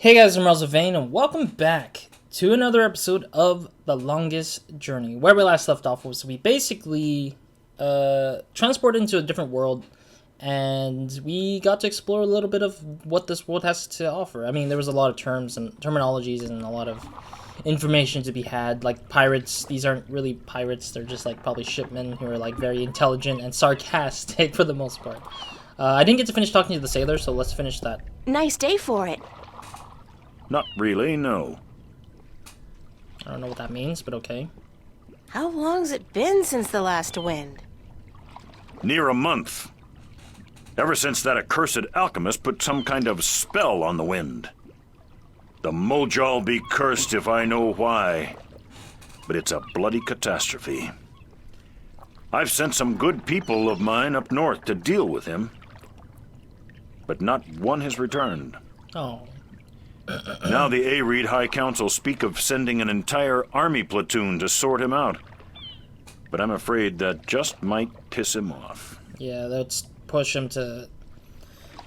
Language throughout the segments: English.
Hey guys, I'm RozaldVaneGAME, and welcome back to another episode of The Longest Journey. Where we last left off was we basically transported into a different world, and we got to explore a little bit of what this world has to offer. I mean, there was a lot of terms and terminologies and a lot of information to be had, like pirates. These aren't really pirates, they're just like probably shipmen who are like very intelligent and sarcastic for the most part. I didn't get to finish talking to the sailor, so let's finish that. Nice day for it. Not really, no. I don't know what that means, but okay. How long's it been since the last wind? Near a month. Ever since that accursed alchemist put some kind of spell on the wind. The Mojal be cursed if I know why. But it's a bloody catastrophe. I've sent some good people of mine up north to deal with him. But not one has returned. Oh. Now the Areed High Council speak of sending an entire army platoon to sort him out. But I'm afraid that just might piss him off. Yeah, that's push him to...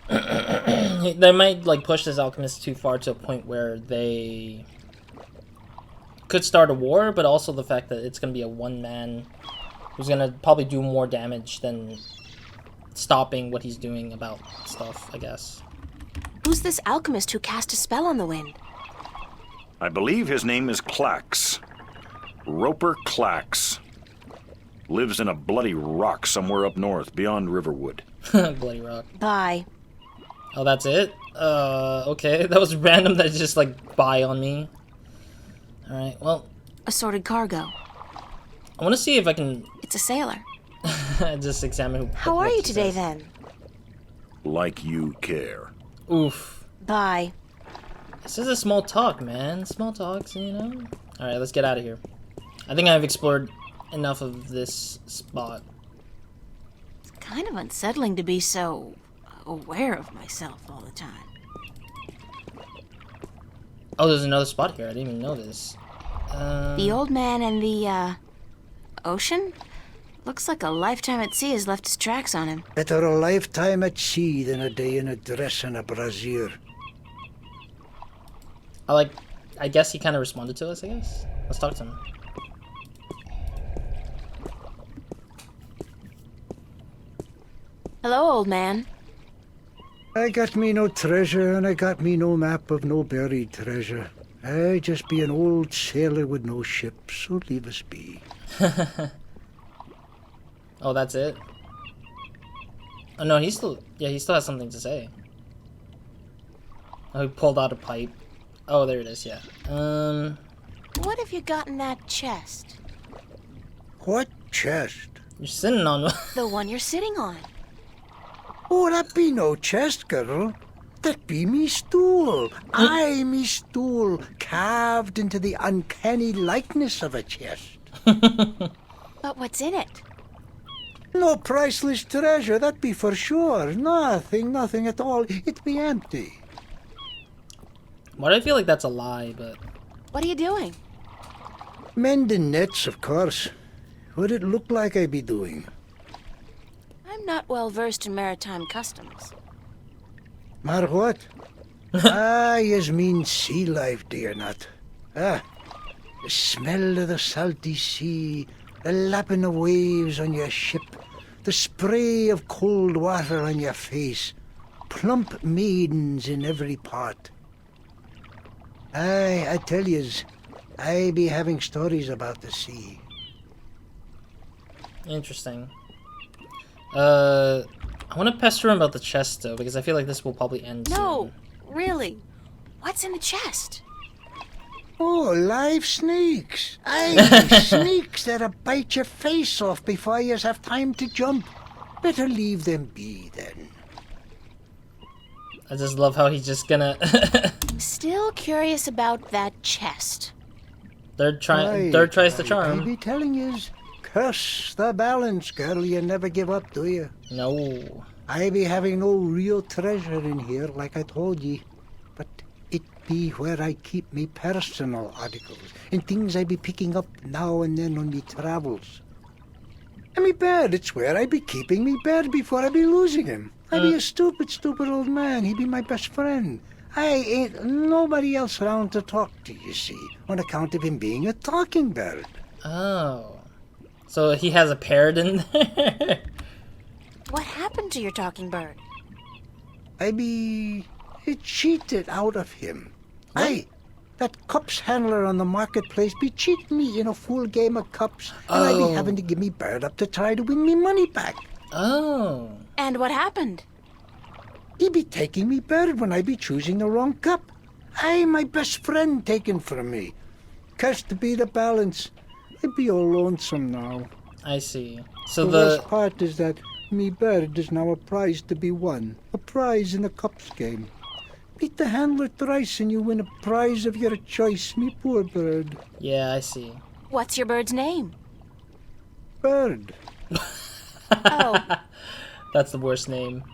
They might, like, push this alchemist too far to a point where they could start a war, but also the fact that it's going to be a one-man who's going to probably do more damage than stopping what he's doing about stuff, I guess. Who's this alchemist who cast a spell on the wind? I believe his name is Clax. Roper Clax. Lives in a bloody rock somewhere up north, beyond Riverwood. Bloody rock. Bye. Oh, that's it? Okay. That was random that just, like, bye on me. Alright, well... Assorted cargo. I want to see if I can... It's a sailor. just examine... How are you today, then? Like you care. Oof. Bye. This is a small talk, man. Small talks, you know? Alright, let's get out of here. I think I've explored enough of this spot. It's kind of unsettling to be so aware of myself all the time. Oh, there's another spot here. I didn't even know this. The old man and the, ocean? Looks like a lifetime at sea has left its tracks on him. Better a lifetime at sea than a day in a dress and a brassiere. I guess he kind of responded to us, I guess. Let's talk to him. Hello, old man. I got me no treasure and I got me no map of no buried treasure. I just be an old sailor with no ship, so leave us be. Oh, that's it? Oh, no, he still has something to say. Oh, he pulled out a pipe. Oh, there it is, yeah. What have you got in that chest? What chest? You're sitting on one. The one you're sitting on. Oh, that be no chest, girl. That be me stool. I me stool, carved into the uncanny likeness of a chest. But what's in it? No priceless treasure, that be for sure. Nothing at all. It be empty. Why do I feel like that's a lie, but... What are you doing? Mending nets, of course. What it look like I be doing? I'm not well versed in maritime customs. Mar what? Yas mean sea life, dear not. The smell of the salty sea, the lapping of waves on your ship, the spray of cold water on your face, plump maidens in every part. I tell yous, I be having stories about the sea. Interesting. I want to pester him about the chest, though, because I feel like this will probably end No, soon. really. What's in the chest? Oh, live snakes. Aye, snakes that'll bite your face off before you have time to jump. Better leave them be, then. I just love how he's just gonna... Still curious about that chest. Third tries the I charm. be telling yous, curse the balance, girl. You never give up, do you? No. I be having no real treasure in here, like I told ye. But it be where I keep me personal articles and things I be picking up now and then on me travels. And me bed, it's where I be keeping me bed before I be losing him. I be a stupid old man. He be my best friend. I ain't nobody else around to talk to, you see, on account of him being a talking bird. Oh. So he has a parrot in there? What happened to your talking bird? I be cheated out of him. What? Aye, that cups handler on the marketplace be cheating me in a full game of cups, and I be having to give me bird up to try to win me money back. Oh. And what happened? He be taking me bird when I be choosing the wrong cup. Aye, my best friend taken from me. Cursed be the balance. I be all lonesome now. I see. So The worst part is that me bird is now a prize to be won. A prize in the cups game. Beat the handler thrice and you win a prize of your choice, me poor bird. Yeah, I see. What's your bird's name? Bird. Oh, That's the worst name.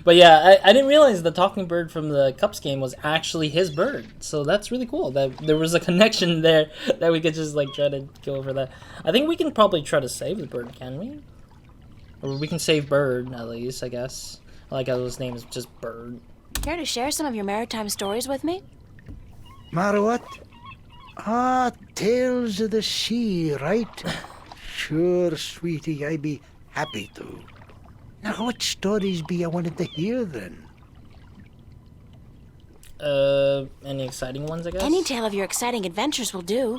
But yeah, I didn't realize the talking bird from the Cups game was actually his bird. So that's really cool. That there was a connection there that we could just like try to go over that. I think we can probably try to save the bird, can we? Or we can save Bird, at least, I guess. I like how his name is just Bird. care to share some of your maritime stories with me? Matter what? Ah, tales of the sea, right? Sure, sweetie, I be happy to. Now, what stories be I wanted to hear then? Any exciting ones, I guess? Any tale of your exciting adventures will do.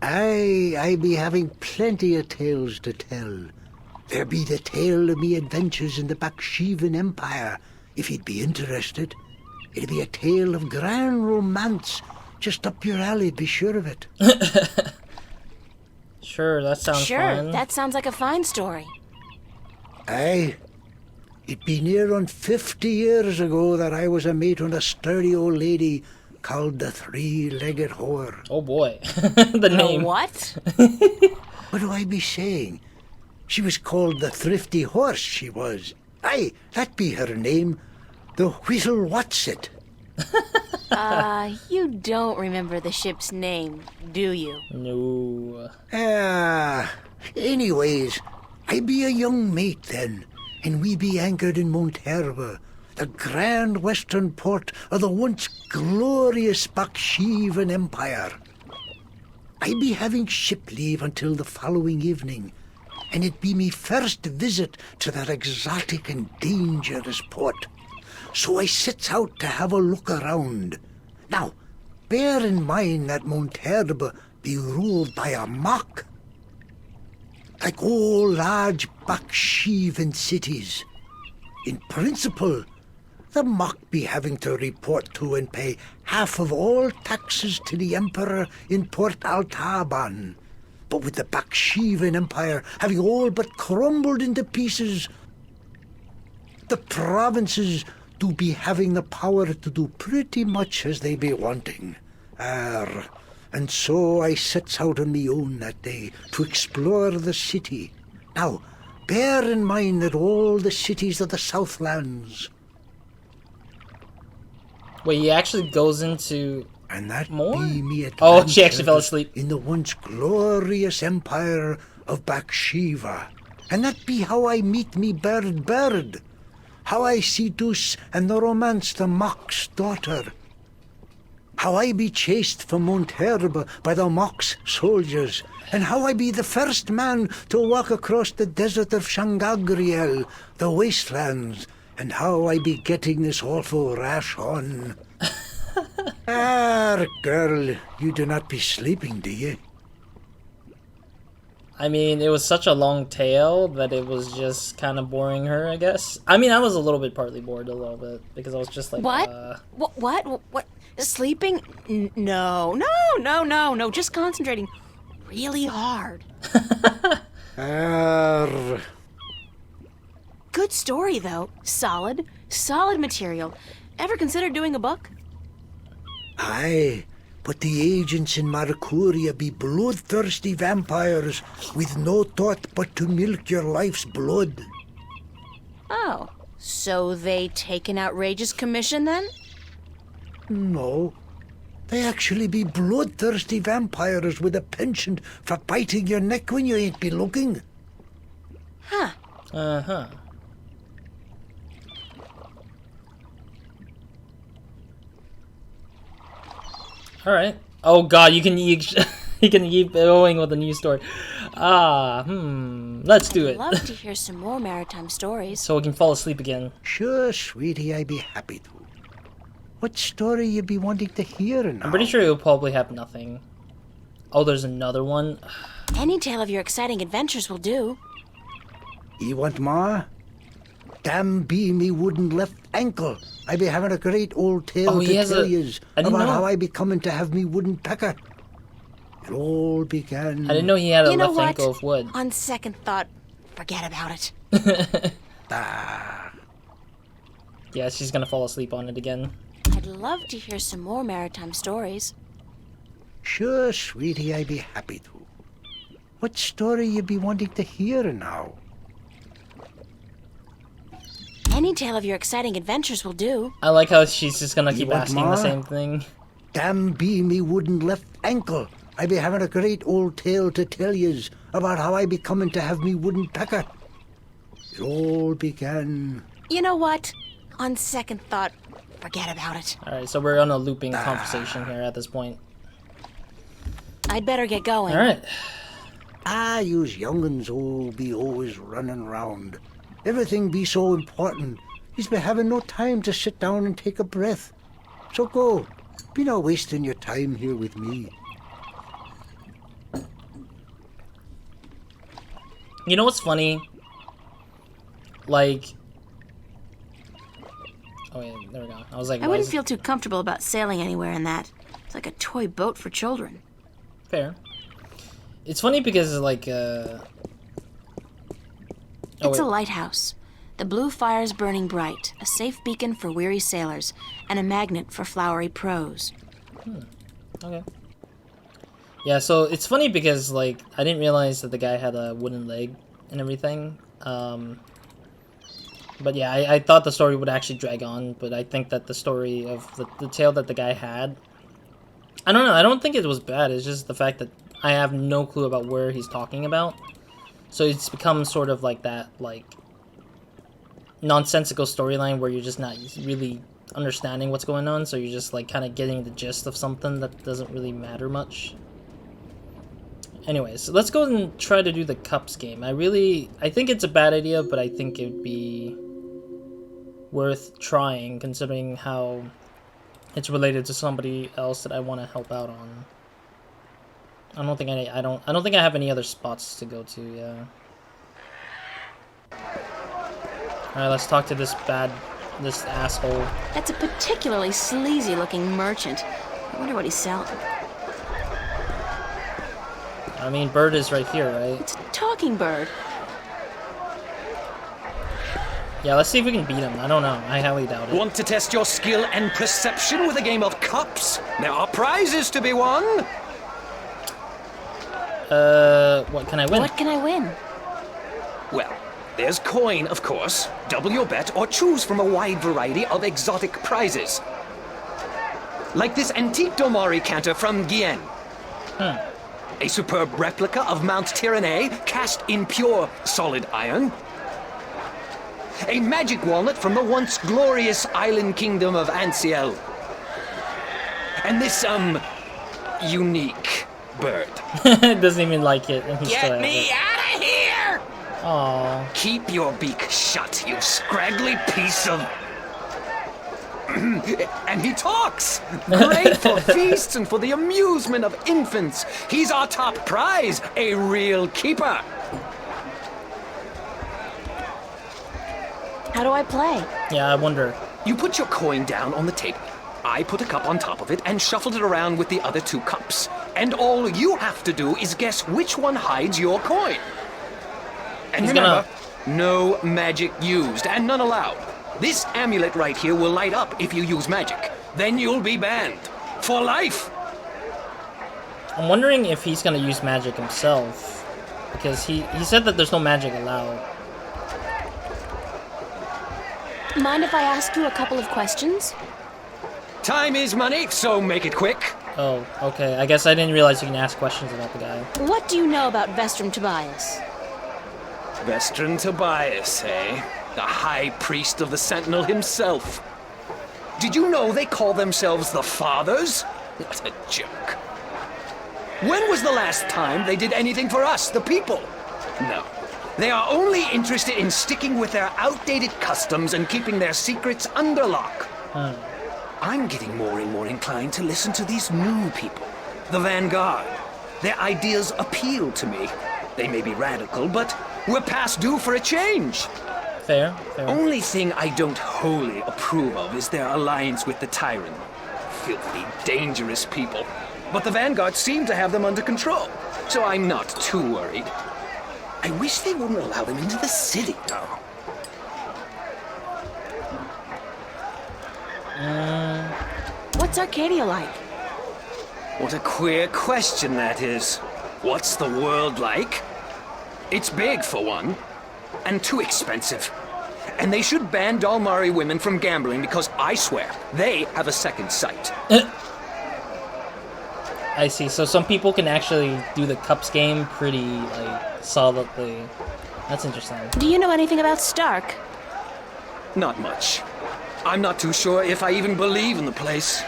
Aye, I be having plenty of tales to tell. There be the tale of me adventures in the Baksheevan Empire, if you'd be interested. It'd be a tale of grand romance, just up your alley, be sure of it. Sure, that sounds Sure, fun. that sounds like a fine story. Aye, it be near on 50 years ago that I was a mate on a sturdy old lady called the Three-Legged Whore. Oh boy, the name. What? What do I be saying? She was called the Thrifty Horse, she was. Aye, that be her name. The Whistle Whatsit. You don't remember the ship's name, do you? No. Anyways, I be a young mate then, and we be anchored in Monterba, the grand western port of the once glorious Baksheevan Empire. I be having ship leave until the following evening, and it be me first visit to that exotic and dangerous port. So I sets out to have a look around. Now, bear in mind that Monterba be ruled by a mock. Like all large Baksheevan cities. In principle, the mock be having to report to and pay half of all taxes to the emperor in Port Altaban. But with the Baksheevan Empire having all but crumbled into pieces, the provinces do be having the power to do pretty much as they be wanting. And so I sets out on me own that day to explore the city. Now, bear in mind that all the cities of the Southlands, Wait, he actually goes into... and that More? be me Oh, she actually fell asleep. in the once glorious empire of Bakshiva. And that be how I meet me bird. How I seduce and romance the mock's daughter. How I be chased from Monterba by the mock's soldiers. And how I be the first man to walk across the desert of Shangagriel, the wastelands. And how I be getting this awful rash on. Girl, you do not be sleeping, do you? I mean, it was such a long tale that it was just kind of boring her, I guess. I mean, I was a little bit partly bored a little bit because I was just like, What? What? Sleeping? No. Just concentrating really hard. Good story, though. Solid material. Ever considered doing a book? Aye, but the agents in Marcuria be bloodthirsty vampires with no thought but to milk your life's blood. Oh, so they take an outrageous commission then? No, they actually be bloodthirsty vampires with a penchant for biting your neck when you ain't be looking. Huh. uh-huh. All right. Oh God, you can you can keep going with a new story. Let's do it. I'd love to hear some more maritime stories. So we can fall asleep again. Sure, sweetie, I'd be happy to. What story you be wanting to hear now? I'm pretty sure you'll probably have nothing. Oh, there's another one. Any tale of your exciting adventures will do. You want more? Damn be me wooden left ankle. I be having a great old tale to tell yous about how I be coming to have me wooden pecker. It all began... I didn't know he had a left ankle of wood. On second thought, forget about it. Yeah, she's gonna fall asleep on it again. I'd love to hear some more maritime stories. Sure, sweetie, I'd be happy to. What story you be wanting to hear now? Any tale of your exciting adventures will do. I like how she's just gonna keep asking the same thing. Damn be me wooden left ankle. I be having a great old tale to tell yous about how I be coming to have me wooden pecker. It all began... You know what? On second thought, forget about it. Alright, so we're on a looping conversation here at this point. I'd better get going. Alright. Yous young'uns all be always running round. Everything be so important. Yous be having no time to sit down and take a breath. So go. Be not wasting your time here with me. You know what's funny? Like... Oh wait, there we go. I was like... I wouldn't feel too comfortable about sailing anywhere in that. It's like a toy boat for children. Fair. It's funny because, like, It's a lighthouse. The blue fire's burning bright, a safe beacon for weary sailors, and a magnet for flowery prose. Okay. Yeah, so it's funny because, like, I didn't realize that the guy had a wooden leg and everything. But yeah, I thought the story would actually drag on, but I think that the story of the tale that the guy had... I don't know, I don't think it was bad, it's just the fact that I have no clue about where he's talking about. So it's become sort of like that, like, nonsensical storyline where you're just not really understanding what's going on, so you're just, like, kind of getting the gist of something that doesn't really matter much. Anyways, so let's go and try to do the cups game. I think it's a bad idea, but I think it would be worth trying considering how it's related to somebody else that I want to help out on. I don't think I have any other spots to go to, yeah. Alright, let's talk to this asshole. That's a particularly sleazy looking merchant. I wonder what he's selling. I mean, Bird is right here, right? It's a talking bird. Yeah, let's see if we can beat him. I don't know. I highly doubt it. Want to test your skill and perception with a game of cups? There are prizes to be won. What can I win? What can I win? Well, there's coin, of course. Double your bet or choose from a wide variety of exotic prizes. Like this antique Domari canter from Guyenne. A superb replica of Mount Tyranny cast in pure solid iron. A magic walnut from the once glorious island kingdom of Anciel. And this, unique bird. Doesn't even like it. And Get me out of here! Aww. Keep your beak shut, you scraggly piece of... And he talks! Great for feasts and for the amusement of infants. He's our top prize, a real keeper. How do I play? Yeah, I wonder. You put your coin down on the table. I put a cup on top of it and shuffled it around with the other two cups. And all you have to do is guess which one hides your coin. And remember, no magic used and none allowed. This amulet right here will light up if you use magic. Then you'll be banned. For life! I'm wondering if he's gonna use magic himself. Because he said that there's no magic allowed. Mind if I ask you a couple of questions? Time is money, so make it quick. Oh, okay. I guess I didn't realize you can ask questions about the guy. What do you know about Vestrum Tobias? Vestrum Tobias, eh? The high priest of the Sentinel himself. Did you know they call themselves the Fathers? What a joke. When was the last time they did anything for us, the people? No. They are only interested in sticking with their outdated customs and keeping their secrets under lock. I'm getting more and more inclined to listen to these new people, the Vanguard. Their ideas appeal to me. They may be radical, but we're past due for a change. Fair. Only thing I don't wholly approve of is their alliance with the Tyrant. Filthy, dangerous people. But the Vanguard seem to have them under control, so I'm not too worried. I wish they wouldn't allow them into the city, though. What's Arcadia like? What a queer question that is. What's the world like? It's big, for one, and too expensive. And they should ban Dalmari women from gambling because I swear, they have a second sight. I see. So some people can actually do the cups game pretty, solidly. That's interesting. Do you know anything about Stark? Not much. I'm not too sure if I even believe in the place.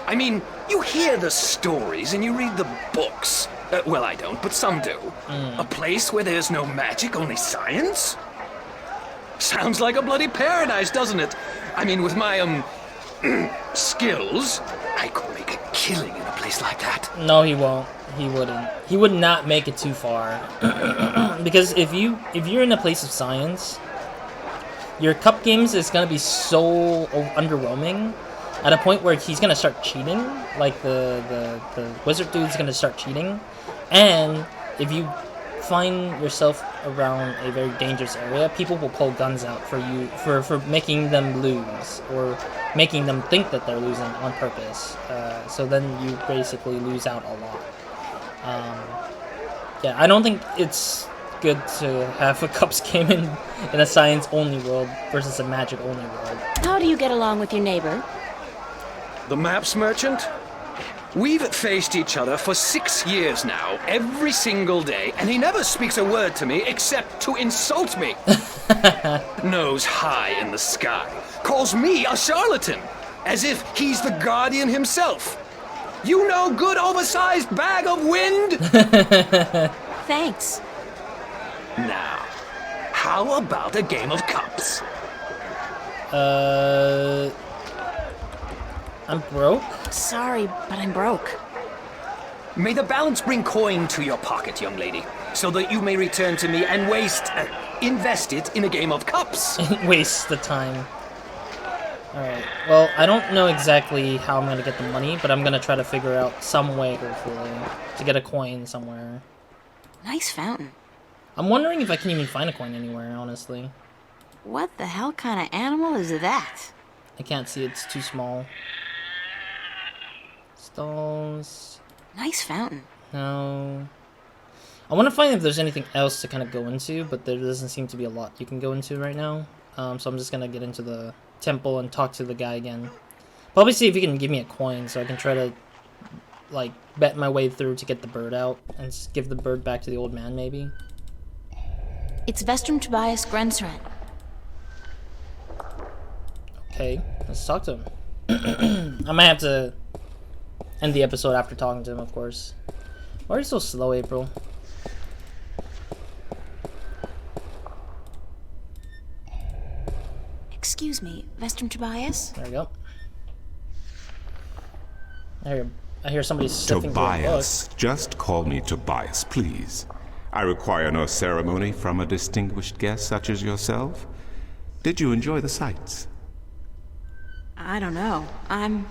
I mean, you hear the stories and you read the books. Well, I don't, but some do. A place where there's no magic, only science? Sounds like a bloody paradise, doesn't it? I mean, with my, skills, I could make a killing in a place like that. No, he won't. He wouldn't. He would not make it too far. Because if you're in a place of science, your cup games is gonna be so underwhelming at a point where he's gonna start cheating. Like the wizard dude's gonna start cheating. And if you find yourself around a very dangerous area, people will pull guns out for you for making them lose or making them think that they're losing on purpose. So then you basically lose out a lot. Yeah, I don't think it's good to have a cups game in a science-only world versus a magic-only world. How do you get along with your neighbor? The maps merchant? We've faced each other for 6 years now, every single day, and he never speaks a word to me except to insult me. Nose high in the sky, calls me a charlatan, as if he's the guardian himself. You know, good oversized bag of wind? Thanks. Now, how about a game of cups? I'm broke? Sorry, but I'm broke. May the balance bring coin to your pocket, young lady, so that you may return to me and invest it in a game of cups. Waste the time. Alright, well, I don't know exactly how I'm gonna get the money, but I'm gonna try to figure out some way, hopefully, to get a coin somewhere. Nice fountain. I'm wondering if I can even find a coin anywhere, honestly. What the hell kind of animal is that? I can't see, it's too small. Stalls. Nice fountain. No. I want to find if there's anything else to kind of go into, but there doesn't seem to be a lot you can go into right now. So I'm just gonna get into the temple and talk to the guy again. Probably see if he can give me a coin so I can try to, like, bet my way through to get the bird out and give the bird back to the old man, maybe. It's Vestrum Tobias Grensren. Okay, let's talk to him. I might have to end the episode after talking to him, of course. Why are you so slow, April? Excuse me, Vestrum Tobias? There we go. I hear somebody sniffing through a book. Tobias. Just call me Tobias, please. I require no ceremony from a distinguished guest such as yourself. Did you enjoy the sights? I don't know. I'm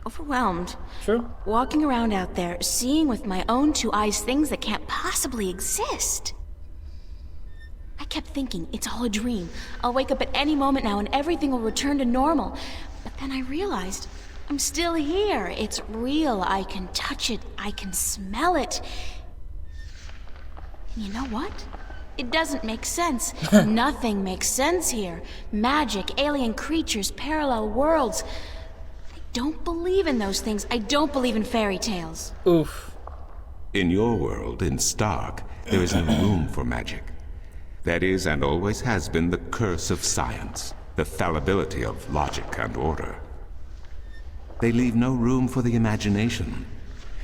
overwhelmed. True. Walking around out there, seeing with my own two eyes things that can't possibly exist. I kept thinking, it's all a dream. I'll wake up at any moment now and everything will return to normal. But then I realized, I'm still here. It's real. I can touch it. I can smell it. And you know what? It doesn't make sense. Nothing makes sense here. Magic, alien creatures, parallel worlds. I don't believe in those things. I don't believe in fairy tales. Oof. In your world, in Stark, there is no room for magic. That is and always has been the curse of science, the fallibility of logic and order. They leave no room for the imagination.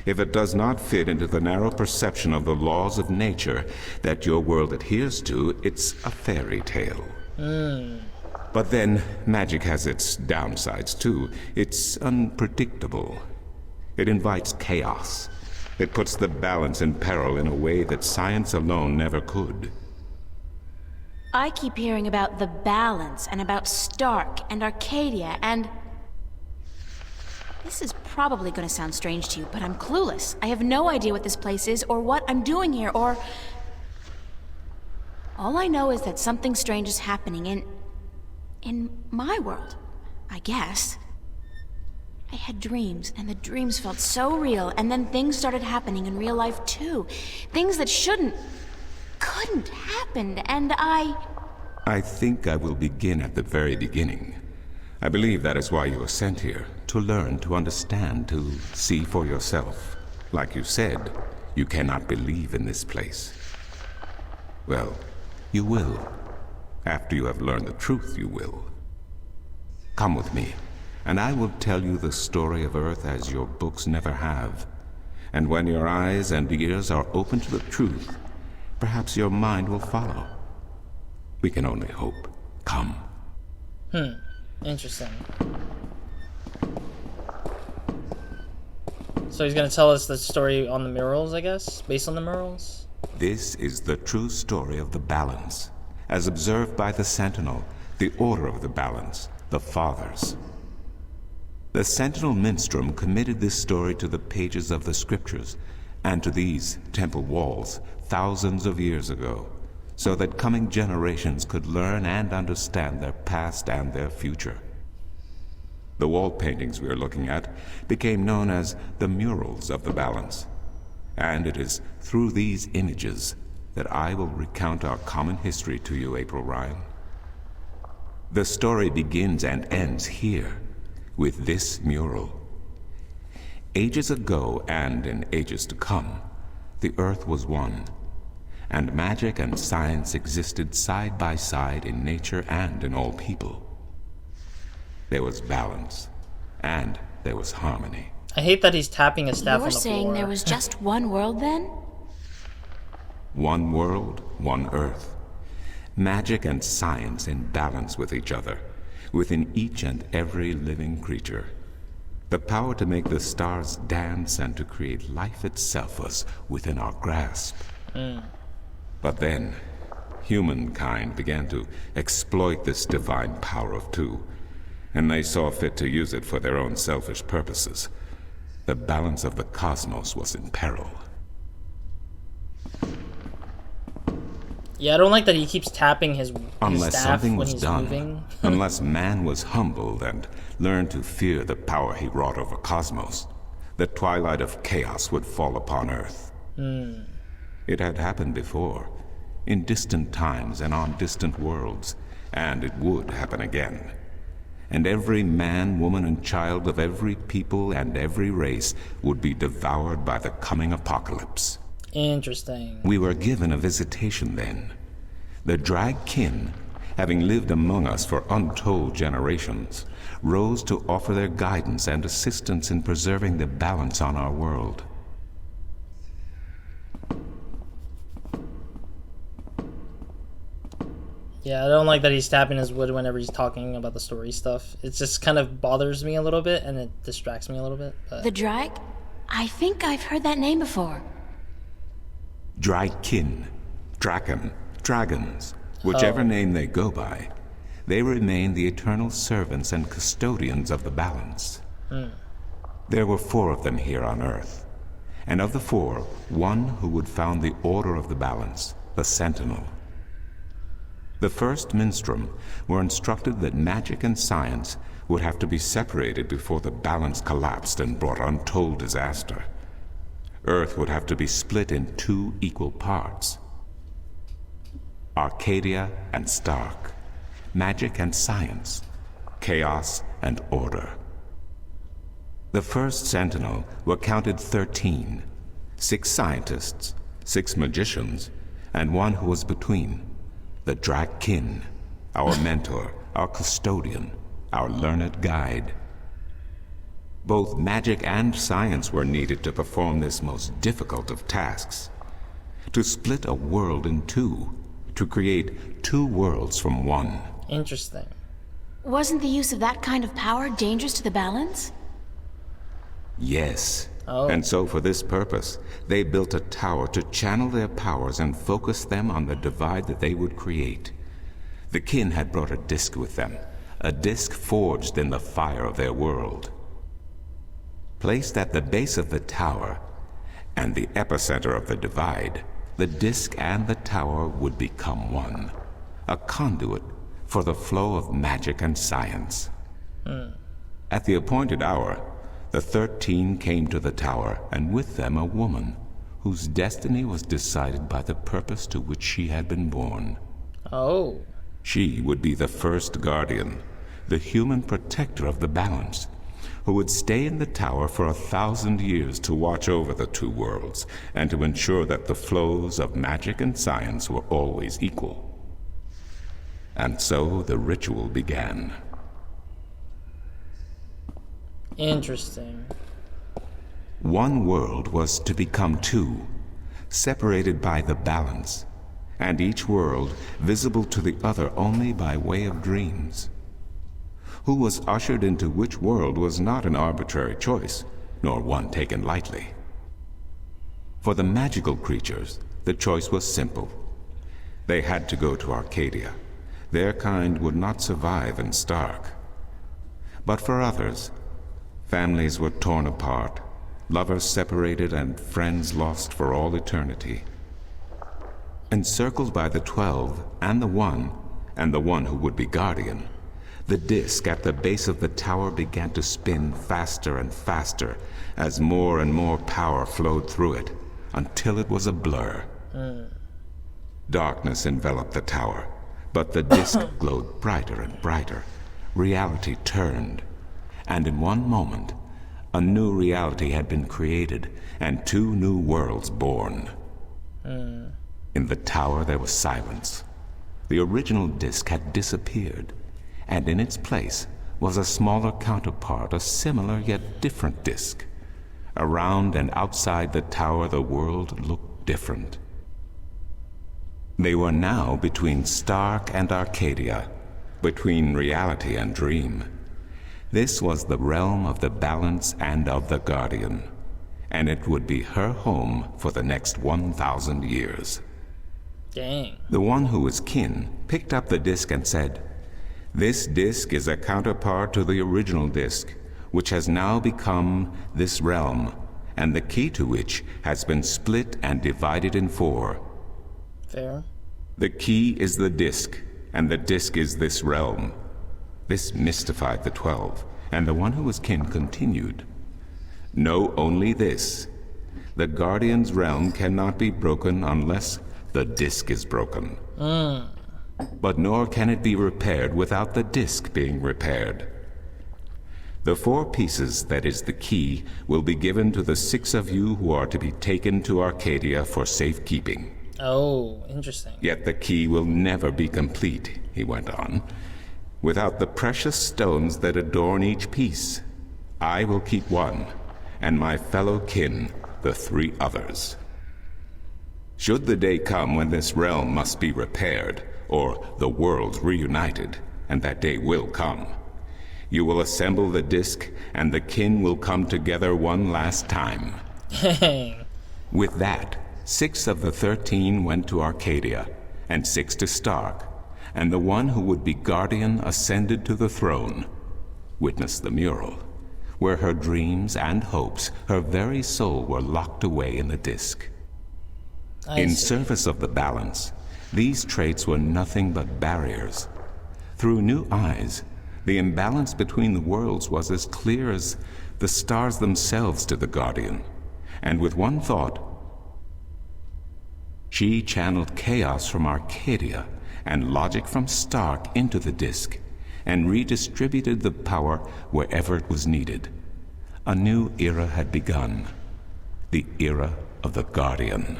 If it does not fit into the narrow perception of the laws of nature that your world adheres to, it's a fairy tale. But then, magic has its downsides too. It's unpredictable. It invites chaos. It puts the balance in peril in a way that science alone never could. I keep hearing about the balance and about Stark and Arcadia and... This is probably going to sound strange to you, but I'm clueless. I have no idea what this place is or what I'm doing here or... All I know is that something strange is happening in my world, I guess. I had dreams, and the dreams felt so real, and then things started happening in real life too. Things that couldn't happen, and I think I will begin at the very beginning. I believe that is why you were sent here, to learn, to understand, to see for yourself. Like you said, you cannot believe in this place. Well, you will. After you have learned the truth, you will. Come with me, and I will tell you the story of Earth as your books never have. And when your eyes and ears are open to the truth, perhaps your mind will follow. We can only hope. Come. Interesting. So he's gonna tell us the story on the murals, I guess? Based on the murals? This is the true story of the balance, as observed by the Sentinel, the Order of the Balance, the Fathers. The Sentinel Minstrum committed this story to the pages of the scriptures and to these temple walls thousands of years ago, so that coming generations could learn and understand their past and their future. The wall paintings we are looking at became known as the Murals of the Balance, and it is through these images that I will recount our common history to you, April Ryan. The story begins and ends here, with this mural. Ages ago, and in ages to come, the Earth was one, and magic and science existed side by side in nature and in all people. There was balance, and there was harmony. I hate that he's tapping his staff on the floor. You're saying there was just one world then? One world, one Earth. Magic and science in balance with each other, within each and every living creature. The power to make the stars dance and to create life itself was within our grasp. But then, humankind began to exploit this divine power of two, and they saw fit to use it for their own selfish purposes. The balance of the cosmos was in peril. Yeah, I don't like that he keeps tapping his Unless staff something when was he's done, moving. unless man was humbled and learned to fear the power he wrought over cosmos, the Twilight of Chaos would fall upon Earth. It had happened before, in distant times and on distant worlds, and it would happen again. And every man, woman, and child of every people and every race would be devoured by the coming apocalypse. Interesting. We were given a visitation then. The Dragkin, having lived among us for untold generations, rose to offer their guidance and assistance in preserving the balance on our world. Yeah, I don't like that he's tapping his wood whenever he's talking about the story stuff. It just kind of bothers me a little bit, and it distracts me a little bit. But... The Drag? I think I've heard that name before. Dracon, Dracon Dragons, whichever name they go by, they remain the eternal servants and custodians of the balance. There were 4 of them here on Earth, and of the 4, one who would found the Order of the Balance, the Sentinel. The first Minstrum were instructed that magic and science would have to be separated before the balance collapsed and brought untold disaster. Earth would have to be split in 2 equal parts. Arcadia and Stark. Magic and science. Chaos and order. The first Sentinel were counted 13. 6 scientists, 6 magicians, and 1 who was between. The Dracon, our mentor, our custodian, our learned guide. Both magic and science were needed to perform this most difficult of tasks. To split a world in two, to create two worlds from one. Interesting. Wasn't the use of that kind of power dangerous to the balance? Yes. Oh. And so for this purpose, they built a tower to channel their powers and focus them on the divide that they would create. The kin had brought a disc with them, a disc forged in the fire of their world. Placed at the base of the tower and the epicenter of the divide, the disc and the tower would become one, a conduit for the flow of magic and science. At the appointed hour, the 13 came to the tower, and with them a woman whose destiny was decided by the purpose to which she had been born. Oh. She would be the first guardian, the human protector of the balance, who would stay in the tower for 1,000 years to watch over the two worlds and to ensure that the flows of magic and science were always equal. And so the ritual began. Interesting. One world was to become two, separated by the balance, and each world visible to the other only by way of dreams. Who was ushered into which world was not an arbitrary choice, nor one taken lightly. For the magical creatures, the choice was simple. They had to go to Arcadia. Their kind would not survive in Stark. But for others, families were torn apart, lovers separated, and friends lost for all eternity. Encircled by the 12 and the one who would be guardian, the disc at the base of the tower began to spin faster and faster as more and more power flowed through it, until it was a blur. Darkness enveloped the tower, but the disc glowed brighter and brighter. Reality turned, and in one moment, a new reality had been created and two new worlds born. In the tower there was silence. The original disc had disappeared, and in its place was a smaller counterpart, a similar yet different disc. Around and outside the tower the world looked different. They were now between Stark and Arcadia, between reality and dream. This was the realm of the balance and of the guardian, and it would be her home for the next 1,000 years. Dang. The one who was kin picked up the disc and said, "This disc is a counterpart to the original disc, which has now become this realm, and the key to which has been split and divided in 4. Fair. The key is the disc, and the disc is this realm." This mystified the 12, and the one who was kin continued, "Know only this. The Guardian's realm cannot be broken unless the disc is broken. But nor can it be repaired without the disc being repaired. The 4 pieces, that is the key, will be given to the 6 of you who are to be taken to Arcadia for safekeeping. Oh, interesting. Yet the key will never be complete," he went on, "without the precious stones that adorn each piece. I will keep 1, and my fellow kin the 3 others. Should the day come when this realm must be repaired, or the worlds reunited, and that day will come, you will assemble the disc, and the kin will come together one last time." With that, 6 of the 13 went to Arcadia, and 6 to Stark, and the one who would be guardian ascended to the throne. Witness the mural, where her dreams and hopes, her very soul, were locked away in the disc. In service of the balance, these traits were nothing but barriers. Through new eyes, the imbalance between the worlds was as clear as the stars themselves to the Guardian, and with one thought, she channeled chaos from Arcadia and logic from Stark into the disc, and redistributed the power wherever it was needed. A new era had begun, the era of the Guardian.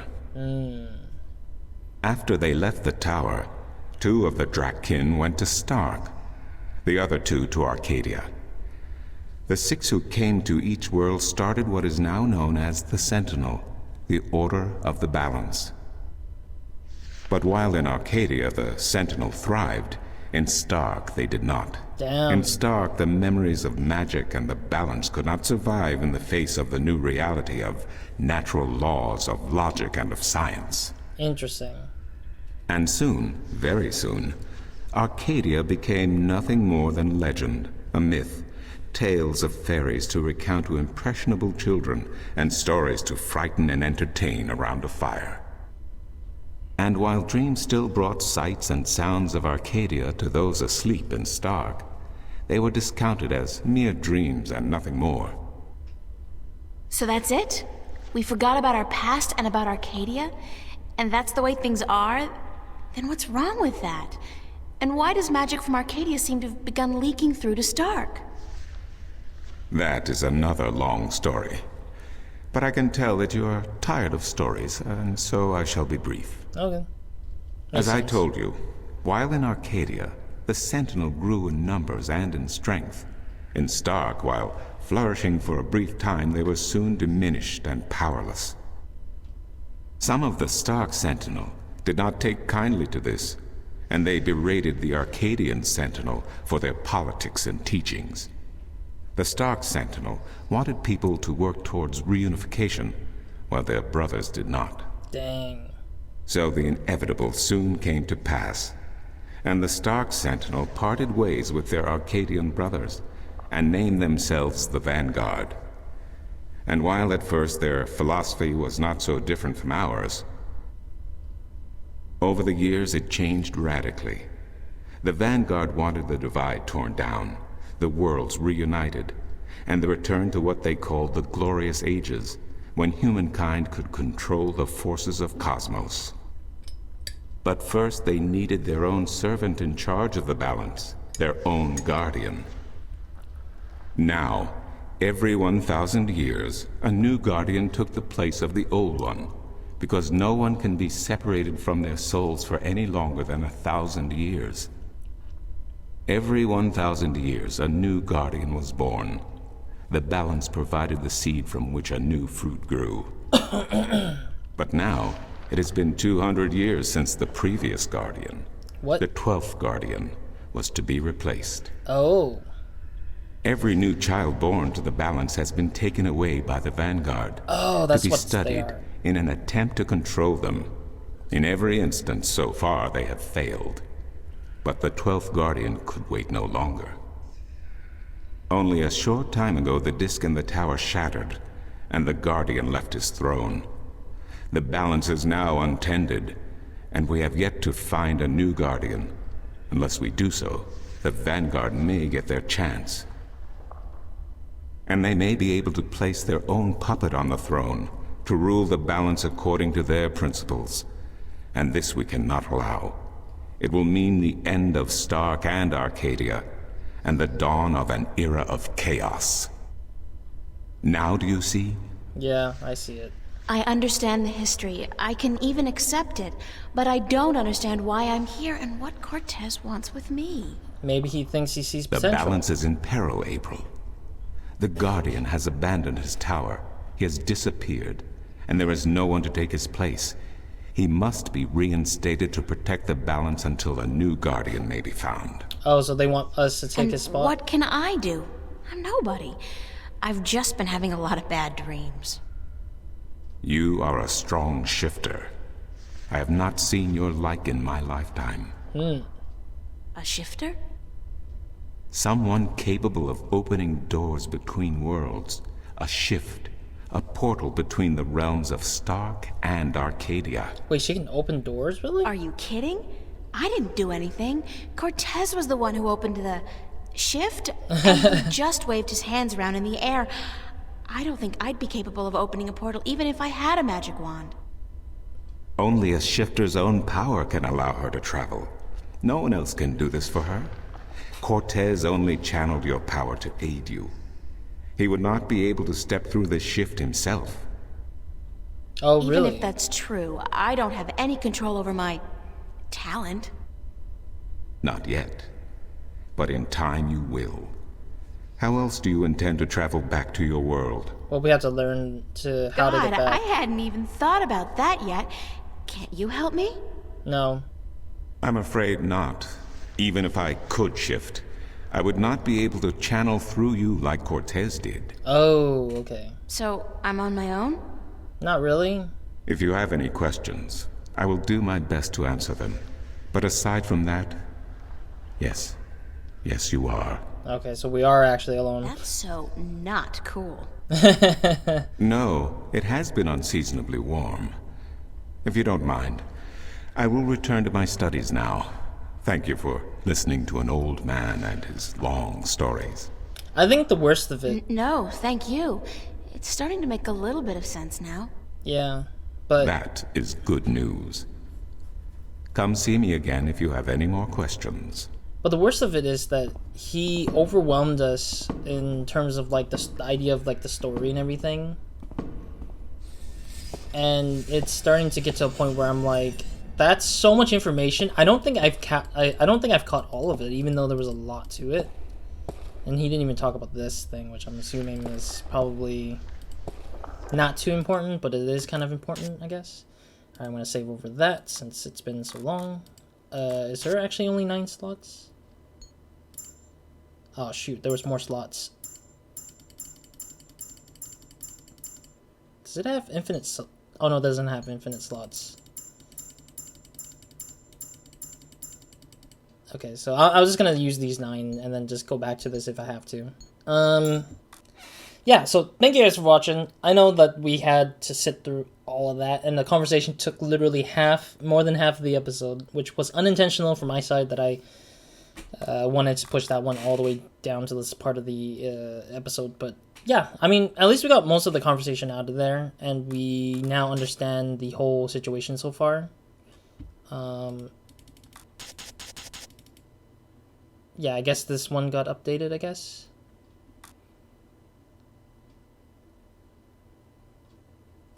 After they left the tower, 2 of the Dracon went to Stark, the other 2 to Arcadia. The 6 who came to each world started what is now known as the Sentinel, the Order of the Balance. But while in Arcadia the Sentinel thrived, in Stark they did not. Damn. In Stark, the memories of magic and the balance could not survive in the face of the new reality of natural laws, of logic, and of science. Interesting. And soon, very soon, Arcadia became nothing more than legend, a myth, tales of fairies to recount to impressionable children, and stories to frighten and entertain around a fire. And while dreams still brought sights and sounds of Arcadia to those asleep in Stark, they were discounted as mere dreams and nothing more. So that's it? We forgot about our past and about Arcadia? And that's the way things are? Then what's wrong with that? And why does magic from Arcadia seem to have begun leaking through to Stark? That is another long story. But I can tell that you are tired of stories, and so I shall be brief. Okay. As I told you, while in Arcadia, the Sentinel grew in numbers and in strength. In Stark, while flourishing for a brief time, they were soon diminished and powerless. Some of the Stark Sentinel did not take kindly to this, and they berated the Arcadian Sentinel for their politics and teachings. The Stark Sentinel wanted people to work towards reunification, while their brothers did not. Dang. So the inevitable soon came to pass, and the Stark Sentinel parted ways with their Arcadian brothers, and named themselves the Vanguard. And while at first their philosophy was not so different from ours, over the years it changed radically. The Vanguard wanted the divide torn down, the worlds reunited, and the return to what they called the Glorious Ages, when humankind could control the forces of cosmos. But first they needed their own servant in charge of the balance, their own guardian. Now, every 1,000 years, a new guardian took the place of the old one, because no one can be separated from their souls for any longer than 1,000 years. Every 1,000 years, a new guardian was born. The balance provided the seed from which a new fruit grew. But now, it has been 200 years since the previous guardian. What? The 12th guardian was to be replaced. Oh. Every new child born to the balance has been taken away by the Vanguard. Oh, that's to be what studied they are. in an attempt to control them. In every instance so far, they have failed. But the 12th Guardian could wait no longer. Only a short time ago, the disk in the tower shattered, and the Guardian left his throne. The balance is now untended, and we have yet to find a new Guardian. Unless we do so, the Vanguard may get their chance. And they may be able to place their own puppet on the throne, to rule the balance according to their principles. And this we cannot allow. It will mean the end of Stark and Arcadia, and the dawn of an era of chaos. Now do you see? Yeah, I see it. I understand the history. I can even accept it. But I don't understand why I'm here and what Cortez wants with me. Maybe he thinks he sees The potential. balance is in peril, April. The Guardian has abandoned his tower. He has disappeared, and there is no one to take his place. He must be reinstated to protect the balance until a new Guardian may be found. Oh, so they want us to take And his spot? what can I do? I'm nobody. I've just been having a lot of bad dreams. You are a strong shifter. I have not seen your like in my lifetime. A shifter? Someone capable of opening doors between worlds. A shift. A portal between the realms of Stark and Arcadia. Wait, she can open doors, really? Are you kidding? I didn't do anything. Cortez was the one who opened the shift, and he just waved his hands around in the air. I don't think I'd be capable of opening a portal even if I had a magic wand. Only a shifter's own power can allow her to travel. No one else can do this for her. Cortez only channeled your power to aid you. He would not be able to step through the shift himself. Oh, Even really? if that's true, I don't have any control over my talent. Not yet. But in time you will. How else do you intend to travel back to your world? Well, we have to learn how to God, get back. I hadn't even thought about that yet. Can't you help me? No. I'm afraid not. Even if I could shift, I would not be able to channel through you like Cortez did. Oh, okay. So, I'm on my own? Not really. If you have any questions, I will do my best to answer them. But aside from that, yes. Yes, you are. Okay, so we are actually alone. That's so not cool. No, it has been unseasonably warm. If you don't mind, I will return to my studies now. Thank you for listening to an old man and his long stories. I think the worst of it... No, thank you. It's starting to make a little bit of sense now. Yeah, but... That is good news. Come see me again if you have any more questions. But the worst of it is that he overwhelmed us in terms of like the idea of like the story and everything. And it's starting to get to a point where I'm like, that's so much information. I don't think I've caught all of it, even though there was a lot to it. And he didn't even talk about this thing, which I'm assuming is probably not too important, but it is kind of important, I guess. I'm gonna save over that since it's been so long. Is there actually only 9 slots? Oh shoot, there was more slots. Does it have infinite oh no, it doesn't have infinite slots. Okay, so I was just gonna use these 9 and then just go back to this if I have to. Yeah, so thank you guys for watching. I know that we had to sit through all of that, and the conversation took literally more than half of the episode, which was unintentional from my side that I wanted to push that one all the way down to this part of the episode. But yeah, I mean, at least we got most of the conversation out of there, and we now understand the whole situation so far. Yeah, I guess this one got updated, I guess.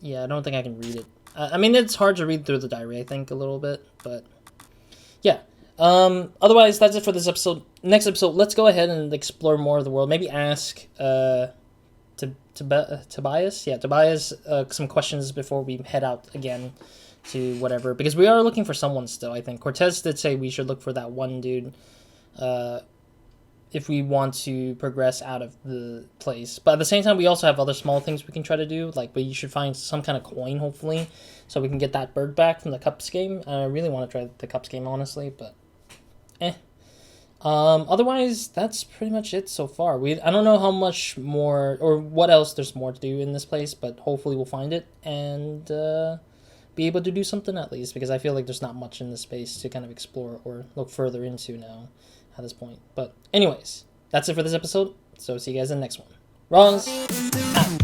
Yeah, I don't think I can read it. I mean, it's hard to read through the diary, I think, a little bit, but yeah. Otherwise, that's it for this episode. Next episode, let's go ahead and explore more of the world. Maybe ask Tobias? Yeah, Tobias some questions before we head out again to whatever. Because we are looking for someone still, I think. Cortez did say we should look for that one dude if we want to progress out of the place. But at the same time, we also have other small things we can try to do. Like, we should find some kind of coin, hopefully, so we can get that bird back from the Cups game. I really want to try the Cups game, honestly, but otherwise, that's pretty much it so far. I don't know how much more, or what else there's more to do in this place, but hopefully we'll find it, and be able to do something at least, because I feel like there's not much in this space to kind of explore or look further into now at this point. But anyways, that's it for this episode, so see you guys in the next one. Roz out.